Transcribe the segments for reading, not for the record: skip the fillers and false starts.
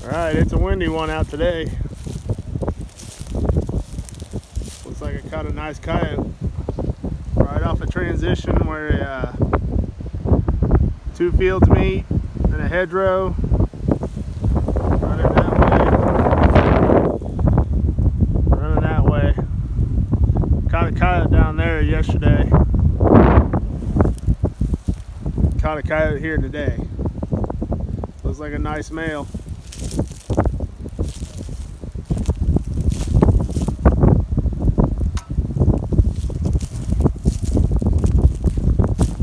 Alright, it's a windy one out today. Looks like I caught a nice coyote right off a transition where two fields meet and a hedgerow. Running that way. Caught a coyote down there yesterday. Caught a coyote here today. Looks like a nice male.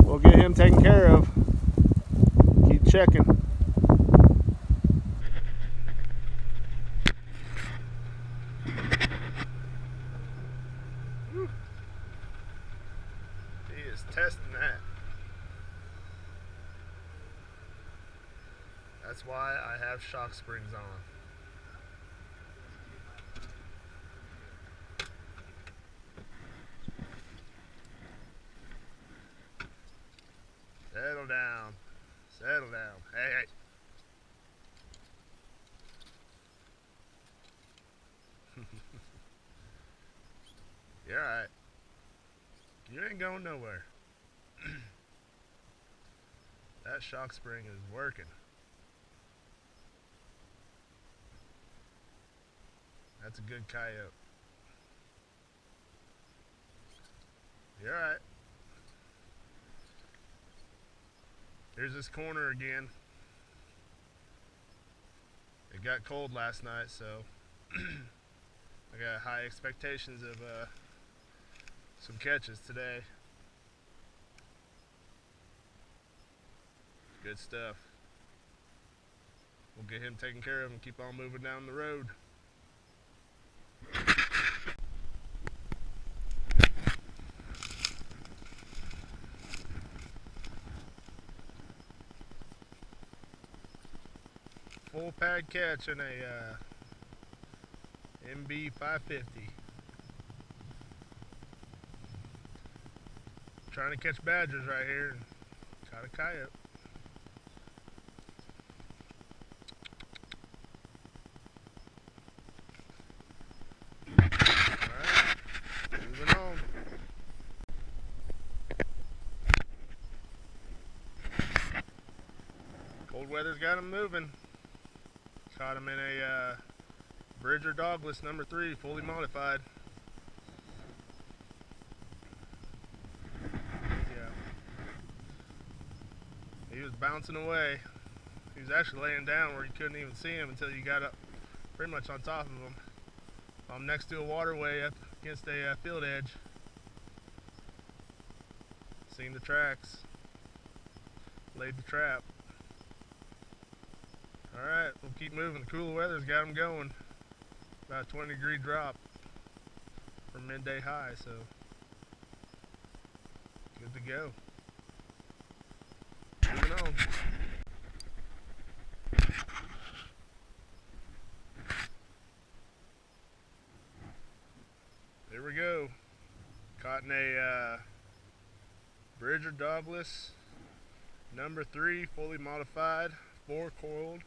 We'll get him taken care of. Keep checking. He is testing that. That's why I have shock springs on. Settle down. Settle down. Hey, hey. You're alright. You ain't going nowhere. That shock spring is working. That's a good coyote. You're alright. Here's this corner again. It got cold last night, so I got high expectations of some catches today. Good stuff. We'll get him taken care of and keep on moving down the road. Full pad catch in a MB 550. Trying to catch badgers right here and caught a coyote. Alright, moving on. Cold weather's got him moving. Caught him in a Bridger dogless number 3, fully modified. Yeah. He was bouncing away. He was actually laying down where you couldn't even see him until you got up pretty much on top of him. I'm next to a waterway up against a field edge. Seen the tracks. Laid the trap. Alright, we'll keep moving. The cooler weather's got them going. About a 20-degree drop from midday high, so good to go. Moving on. Here we go. Caught in a Bridger dogless number 3, fully modified, 4 coiled.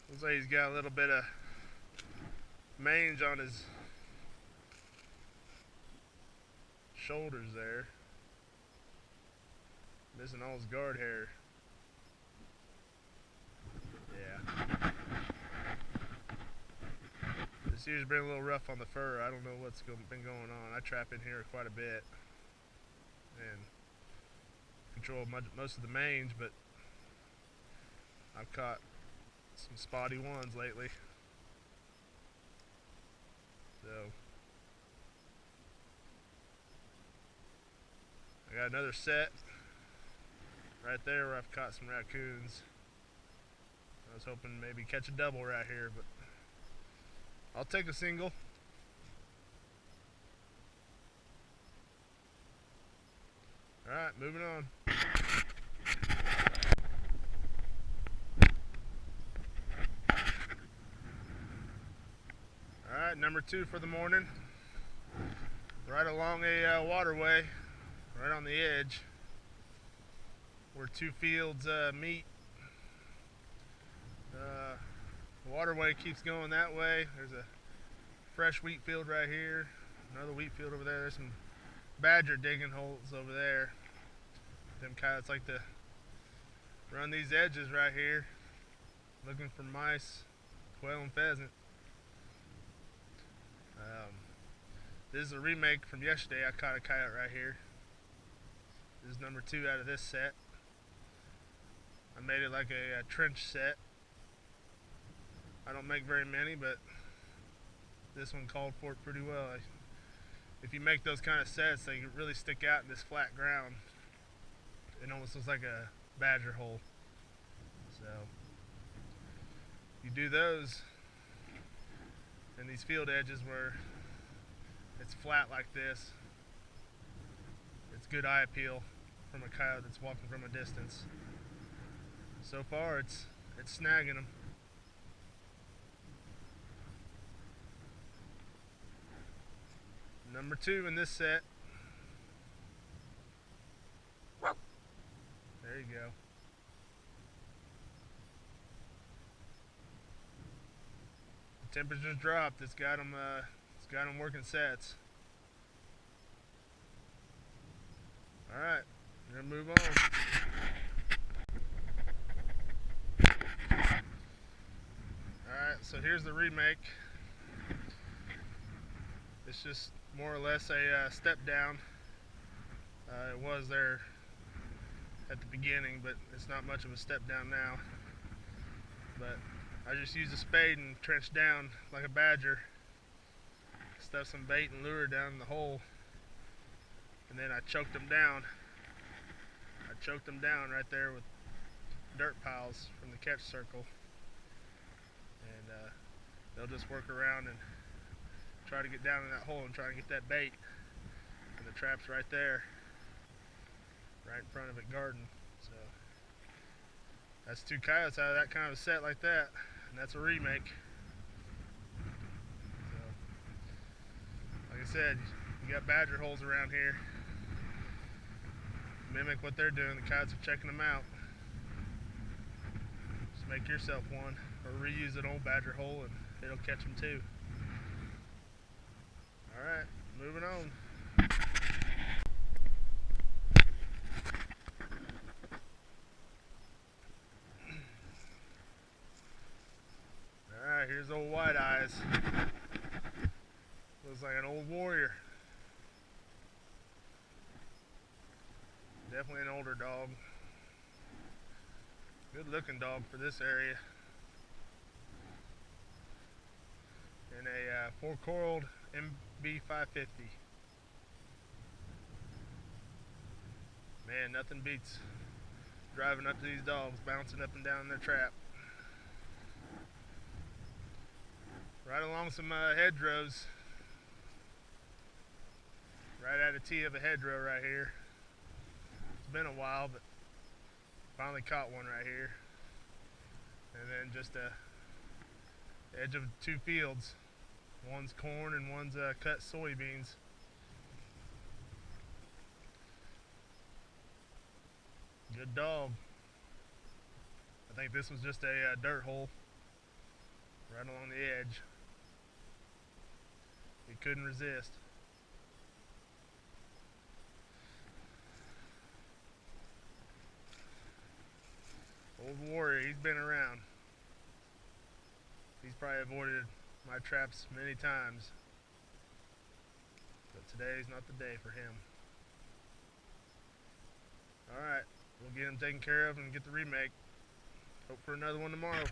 Looks like he's got a little bit of mange on his shoulders there. Missing all his guard hair. Yeah. This year's been a little rough on the fur. I don't know what's been going on. I trap in here quite a bit and control most of the mange, but I've caught some spotty ones lately. So I got another set right there where I've caught some raccoons. I was hoping maybe catch a double right here, but I'll take a single. Alright, moving on. Alright, number 2 for the morning. Right along a waterway, right on the edge, where two fields meet. Waterway keeps going that way. There's a fresh wheat field right here. Another wheat field over there. There's some badger digging holes over there. Them coyotes like to run these edges right here, looking for mice, quail, and pheasant. This is a remake from yesterday. I caught a coyote right here. This is number 2 out of this set. I made it like a trench set. I don't make very many, but this one called for it pretty well. If you make those kind of sets, they really stick out in this flat ground. It almost looks like a badger hole. So you do those in these field edges where it's flat like this. It's good eye appeal from a coyote that's walking from a distance. So far it's snagging them. Number 2 in this set. There you go. The temperature's dropped. It's got them working sets. All right, we're gonna move on. All right, so here's the remake. It's just more or less a step down. It was there at the beginning, but it's not much of a step down now. But I just used a spade and trenched down like a badger. Stuffed some bait and lure down in the hole, and then I choked them down. I choked them down right there with dirt piles from the catch circle, and they'll just work around and try to get down in that hole and try to get that bait. And the trap's right there, right in front of it, garden. So that's 2 coyotes out of that kind of a set like that, and that's a remake. So, like I said, you got badger holes around here. Mimic what they're doing. The coyotes are checking them out. Just make yourself one, or reuse an old badger hole, and it'll catch them too. Alright, moving on. Alright, here's old White Eyes. Looks like an old warrior. Definitely an older dog. Good looking dog for this area. In a 4-coiled MB550. Man, nothing beats driving up to these dogs, bouncing up and down in their trap. Right along some hedgerows. Right at a T of a hedgerow right here. It's been a while, but finally caught one right here. And then just a edge of 2 fields. One's corn and one's cut soybeans. Good dog. I think this was just a dirt hole right along the edge. He couldn't resist. Old warrior, he's been around. He's probably avoided my traps many times, but today's not the day for him. Alright, we'll get him taken care of and get the remake. Hope for another one tomorrow.